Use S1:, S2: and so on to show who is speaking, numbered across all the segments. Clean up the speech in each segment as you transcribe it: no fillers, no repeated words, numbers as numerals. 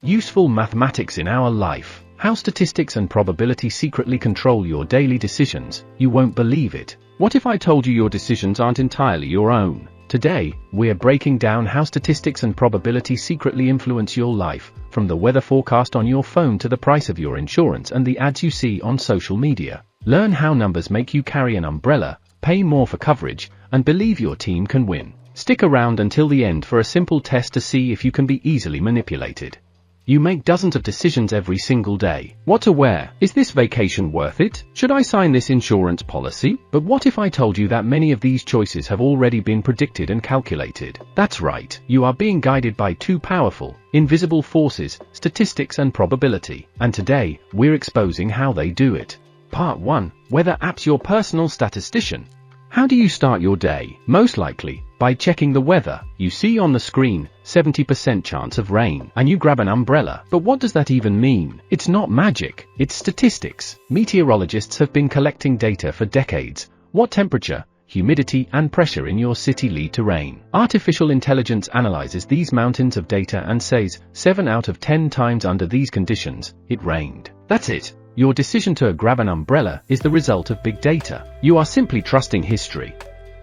S1: Useful mathematics in our life. How statistics and probability secretly control your daily decisions. You won't believe it. What if I told you your decisions aren't entirely your own? Today, we're breaking down how statistics and probability secretly influence your life, from the weather forecast on your phone to the price of your insurance and the ads you see on social media. Learn how numbers make you carry an umbrella, pay more for coverage, and believe your team can win. Stick around until the end for a simple test to see if you can be easily manipulated. You make dozens of decisions every single day. What to wear? Is this vacation worth it? Should I sign this insurance policy? But what if I told you that many of these choices have already been predicted and calculated? That's right, you are being guided by two powerful, invisible forces, statistics and probability. And today, we're exposing how they do it. Part 1. Weather apps. Your personal statistician. How do you start your day? Most likely, by checking the weather. You see on the screen, 70% chance of rain, and you grab an umbrella. But what does that even mean? It's not magic, it's statistics. Meteorologists have been collecting data for decades. What temperature, humidity, and pressure in your city lead to rain? Artificial intelligence analyzes these mountains of data and says, 7 out of 10 times under these conditions, it rained. That's it. Your decision to grab an umbrella is the result of big data. You are simply trusting history.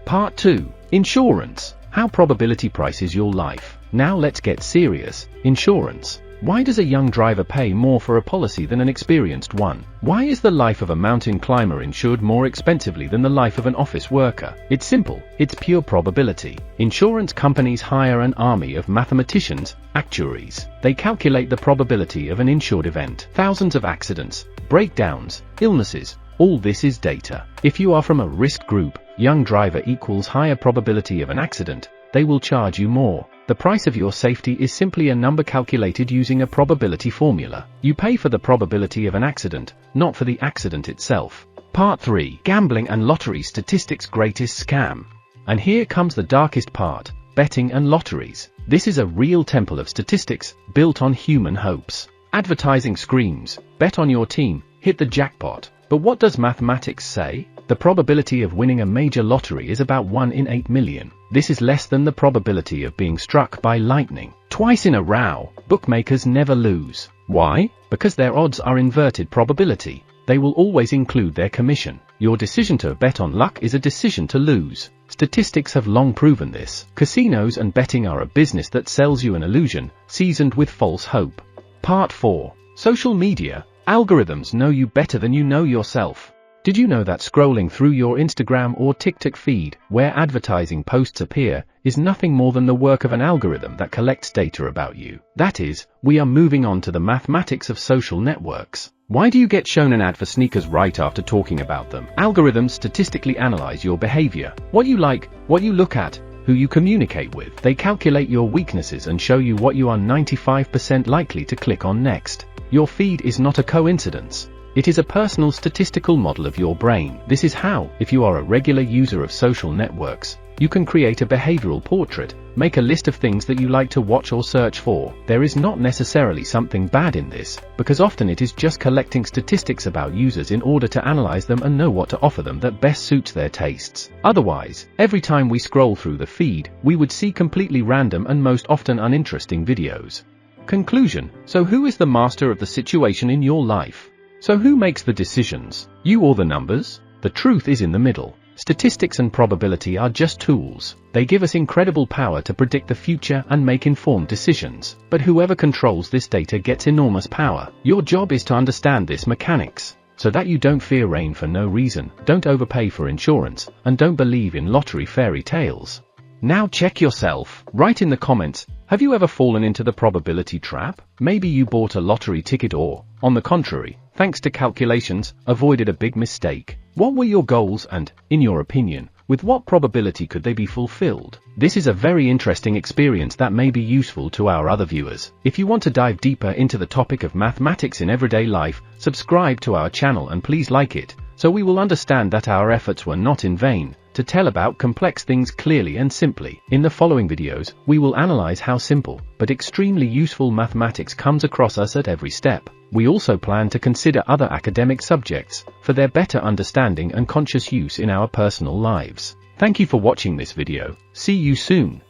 S1: Part 2. Insurance. How probability prices your life. Now let's get serious. Insurance. Why does a young driver pay more for a policy than an experienced one? Why is the life of a mountain climber insured more expensively than the life of an office worker? It's simple, it's pure probability. Insurance companies hire an army of mathematicians, actuaries. They calculate the probability of an insured event. Thousands of accidents, breakdowns, illnesses. All this is data. If you are from a risk group, young driver equals higher probability of an accident, they will charge you more. The price of your safety is simply a number calculated using a probability formula. You pay for the probability of an accident, not for the accident itself. Part 3. Gambling and lottery statistics. Greatest scam. And here comes the darkest part, betting and lotteries. This is a real temple of statistics, built on human hopes. Advertising screams, bet on your team, hit the jackpot. But what does mathematics say? The probability of winning a major lottery is about 1 in 8 million. This is less than the probability of being struck by lightning. Twice in a row, bookmakers never lose. Why? Because their odds are inverted probability. They will always include their commission. Your decision to bet on luck is a decision to lose. Statistics have long proven this. Casinos and betting are a business that sells you an illusion, seasoned with false hope. Part 4. Social media. Algorithms know you better than you know yourself. Did you know that scrolling through your Instagram or TikTok feed, where advertising posts appear, is nothing more than the work of an algorithm that collects data about you? That is, we are moving on to the mathematics of social networks. Why do you get shown an ad for sneakers right after talking about them? Algorithms statistically analyze your behavior, what you like, what you look at, who you communicate with. They calculate your weaknesses and show you what you are 95% likely to click on next. Your feed is not a coincidence. It is a personal statistical model of your brain. This is how, if you are a regular user of social networks, you can create a behavioral portrait, make a list of things that you like to watch or search for. There is not necessarily something bad in this, because often it is just collecting statistics about users in order to analyze them and know what to offer them that best suits their tastes. Otherwise, every time we scroll through the feed, we would see completely random and most often uninteresting videos. Conclusion. So who is the master of the situation in your life? So who makes the decisions? You or the numbers? The truth is in the middle. Statistics and probability are just tools. They give us incredible power to predict the future and make informed decisions. But whoever controls this data gets enormous power. Your job is to understand this mechanics, so that you don't fear rain for no reason, don't overpay for insurance, and don't believe in lottery fairy tales. Now check yourself. Write in the comments, have you ever fallen into the probability trap? Maybe you bought a lottery ticket or, on the contrary, thanks to calculations, avoided a big mistake. What were your goals and, in your opinion, with what probability could they be fulfilled? This is a very interesting experience that may be useful to our other viewers. If you want to dive deeper into the topic of mathematics in everyday life, subscribe to our channel and please like it, so we will understand that our efforts were not in vain, to tell about complex things clearly and simply. In the following videos, we will analyze how simple, but extremely useful mathematics comes across us at every step. We also plan to consider other academic subjects, for their better understanding and conscious use in our personal lives. Thank you for watching this video. See you soon.